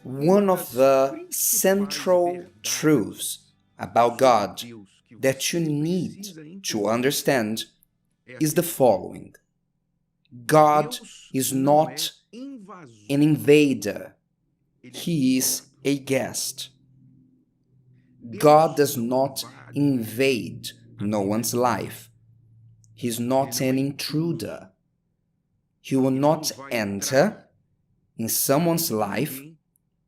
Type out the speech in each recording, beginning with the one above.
One of the central truths about God that you need to understand is the following. God is not an invader. He is a guest. God does not invade no one's life. He's not an intruder. He will not enter in someone's life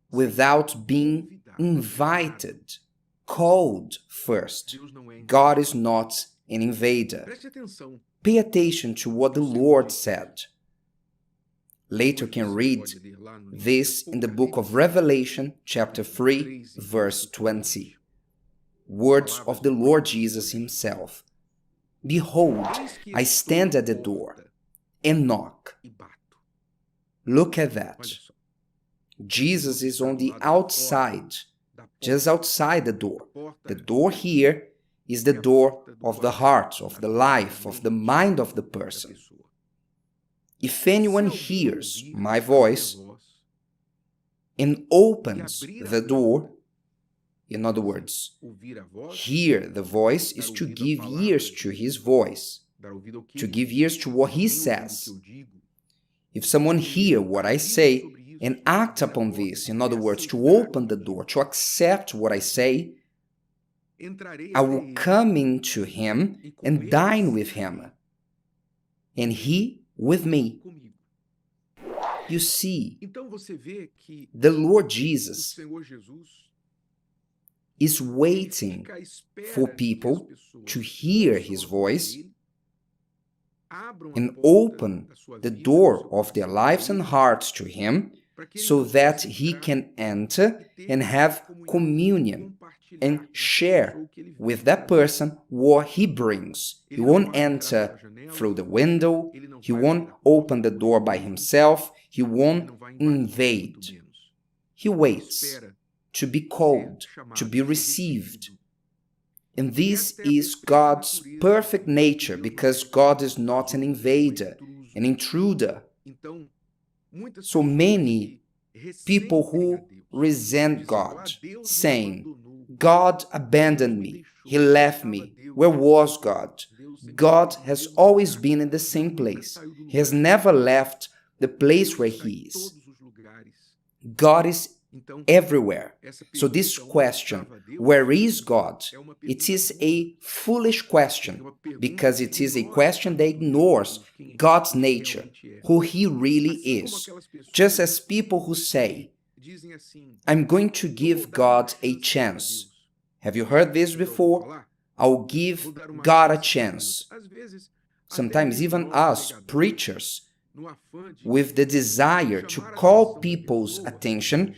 without being invited, called first. God is not an invader. Pay attention to what the Lord said. Later you can read this in the book of Revelation, chapter 3, verse 20. Words of the Lord Jesus himself. Behold, I stand at the door and knock. Look at that. Jesus is on the outside, just outside the door. The door here is the door of the heart, of the life, of the mind of the person. If anyone hears my voice and opens the door, in other words, hear the voice is to give ears to his voice, to give ears to what he says. If someone hear what I say and act upon this, in other words, to open the door, to accept what I say, I will come into him and dine with him, and he with me. You see, the Lord Jesus is waiting for people to hear his voice and open the door of their lives and hearts to him so that he can enter and have communion and share with that person what he brings. He won't enter through the window, he won't open the door by himself, he won't invade. He waits to be called, to be received. And this is God's perfect nature, because God is not an invader, an intruder. So many people who resent God, saying, God abandoned me, he left me. Where was God? God has always been in the same place. He has never left the place where he is. God is everywhere. So this question, where is God? It is a foolish question, because it is a question that ignores God's nature, who he really is. Just as people who say, I'm going to give God a chance. Have you heard this before? I'll give God a chance. Sometimes even us, preachers, with the desire to call people's attention,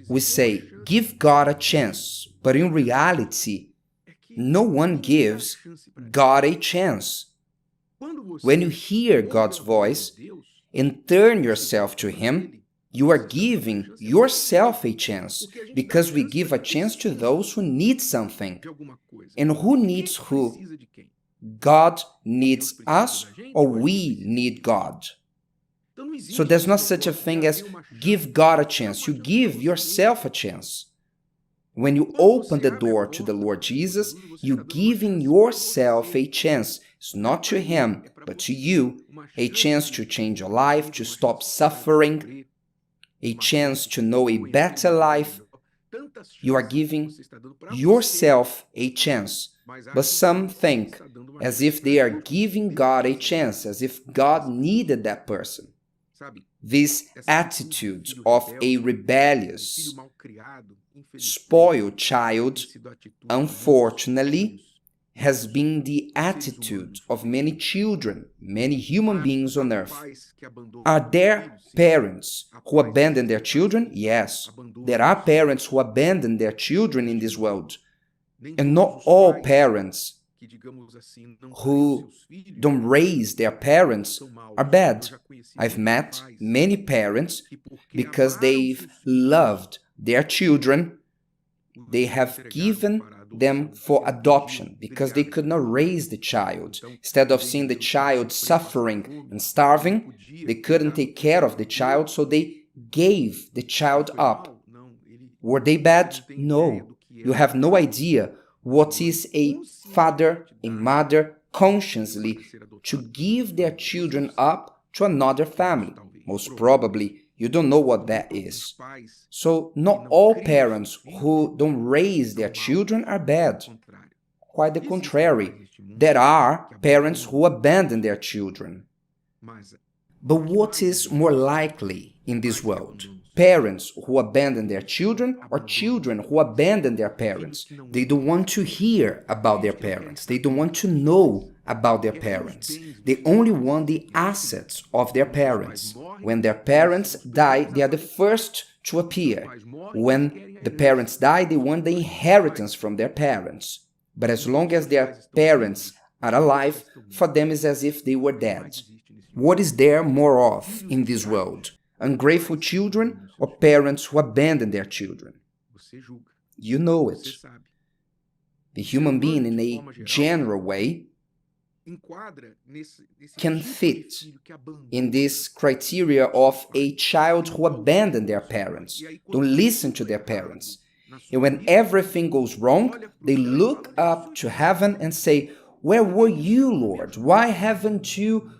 we say, give God a chance. But in reality, no one gives God a chance. When you hear God's voice and turn yourself to him, you are giving yourself a chance, because we give a chance to those who need something. And who needs who? God needs us, or we need God? So there's not such a thing as give God a chance. You give yourself a chance. When you open the door to the Lord Jesus, you're giving yourself a chance. It's not to him, but to you. A chance to change your life, to stop suffering, a chance to know a better life. You are giving yourself a chance. But some think as if they are giving God a chance, as if God needed that person. This attitude of a rebellious, spoiled child, unfortunately, has been the attitude of many children, many human beings on earth. Are there parents who abandon their children? Yes, there are parents who abandon their children in this world. And not all parents who don't raise their parents are bad. I've met many parents, because they've loved their children, they have given them for adoption, because they could not raise the child. Instead of seeing the child suffering and starving, they couldn't take care of the child, so they gave the child up. Were they bad? No. You have no idea what is a father, a mother consciously to give their children up to another family. Most probably, you don't know what that is. So, not all parents who don't raise their children are bad. Quite the contrary. There are parents who abandon their children. But what is more likely in this world? Parents who abandon their children or children who abandon their parents? They don't want to hear about their parents. They don't want to know about their parents. They only want the assets of their parents. When their parents die, they are the first to appear. When the parents die, they want the inheritance from their parents. But as long as their parents are alive, for them it's as if they were dead. What is there more of in this world? Ungrateful children or parents who abandon their children? You know it. The human being, in a general way, can fit in this criteria of a child who abandoned their parents, don't listen to their parents. And when everything goes wrong, they look up to heaven and say, "Where were you, Lord? Why haven't you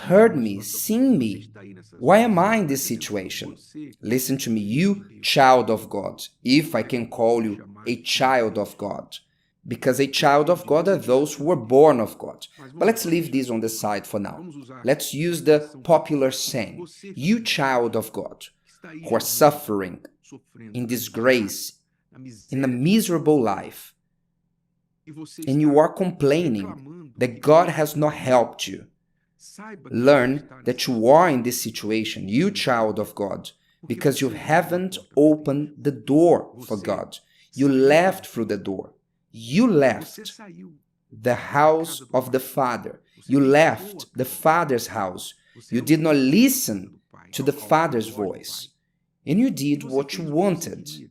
heard me, seen me? Why am I in this situation?" Listen to me, you child of God, if I can call you a child of God. Because a child of God are those who were born of God. But let's leave this on the side for now. Let's use the popular saying, you child of God, who are suffering in disgrace, in a miserable life, and you are complaining that God has not helped you. Learn that you are in this situation, you child of God, because you haven't opened the door for God. You left through the door. You left the house of the Father. You left the Father's house. You did not listen to the Father's voice. And you did what you wanted.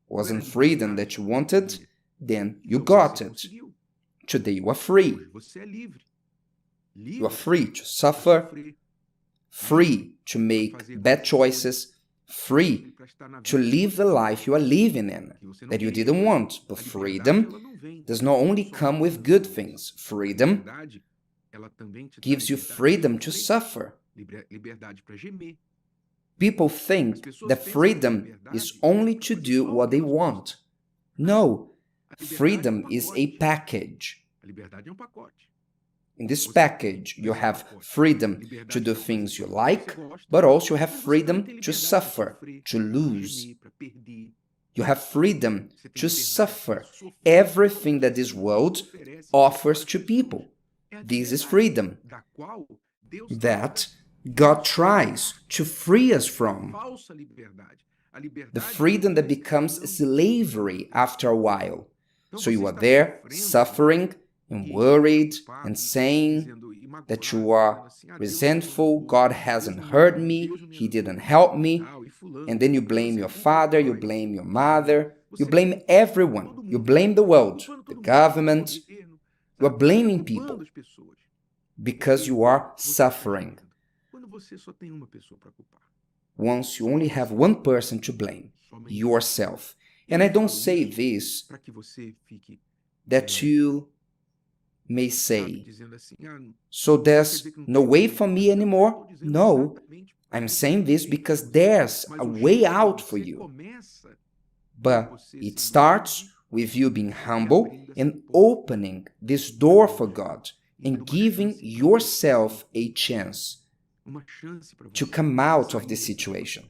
Wasn't freedom that you wanted? Then you got it. Today you are free. You are free to suffer, free to make bad choices, free to live the life you are living in that you didn't want. But freedom does not only come with good things. Freedom gives you freedom to suffer. People think that freedom is only to do what they want. No, freedom is a package. In this package, you have freedom to do things you like, but also you have freedom to suffer, to lose. You have freedom to suffer everything that this world offers to people. This is freedom that God tries to free us from. The freedom that becomes slavery after a while. So you are there suffering and worried and saying that you are resentful, God hasn't heard me, He didn't help me, and then you blame your father, you blame your mother, you blame everyone, you blame the world, the government, you are blaming people because you are suffering. Once you only have one person to blame, yourself. And I don't say this that you may say, so there's no way for me anymore? No, I'm saying this because there's a way out for you. But it starts with you being humble and opening this door for God and giving yourself a chance to come out of this situation.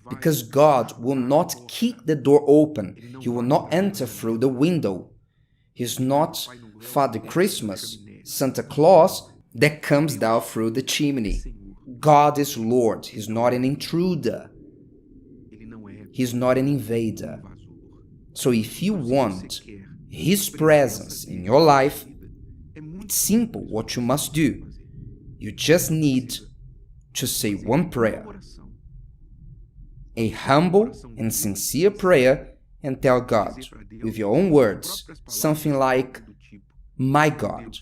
Because God will not kick the door open. He will not enter through the window. He's not Father Christmas, Santa Claus, that comes down through the chimney. God is Lord. He's not an intruder. He's not an invader. So if you want His presence in your life, it's simple what you must do. You just need to say one prayer. A humble and sincere prayer, and tell God, with your own words, something like, "My God,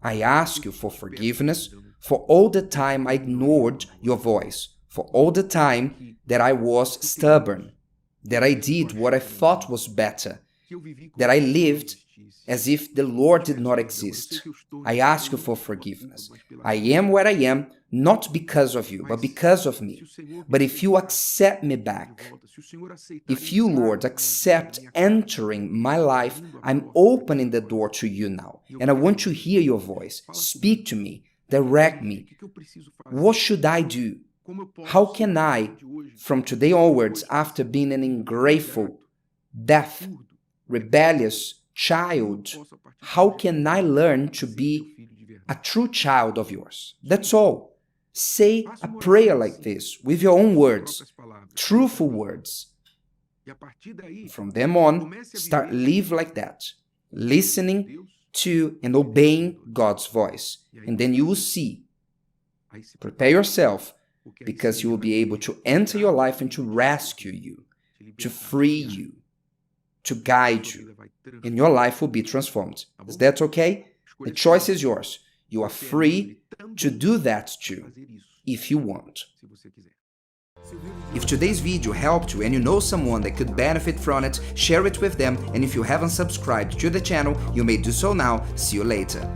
I ask you for forgiveness for all the time I ignored your voice, for all the time that I was stubborn, that I did what I thought was better, that I lived as if the Lord did not exist. I ask you for forgiveness. I am where I am, not because of you, but because of me. But if you accept me back, if you, Lord, accept entering my life, I'm opening the door to you now. And I want to hear your voice. Speak to me. Direct me. What should I do? How can I, from today onwards, after being an ungrateful, deaf, rebellious child, how can I learn to be a true child of yours? That's all. Say a prayer like this with your own words, truthful words. From then on, start live like that, listening to and obeying God's voice. And then you will see. Prepare yourself, because He will be able to enter your life and to rescue you, to free you, to guide you, and your life will be transformed. Is that okay? The choice is yours. You are free to do that too, if you want. If today's video helped you and you know someone that could benefit from it, share it with them, and if you haven't subscribed to the channel, you may do so now. See you later.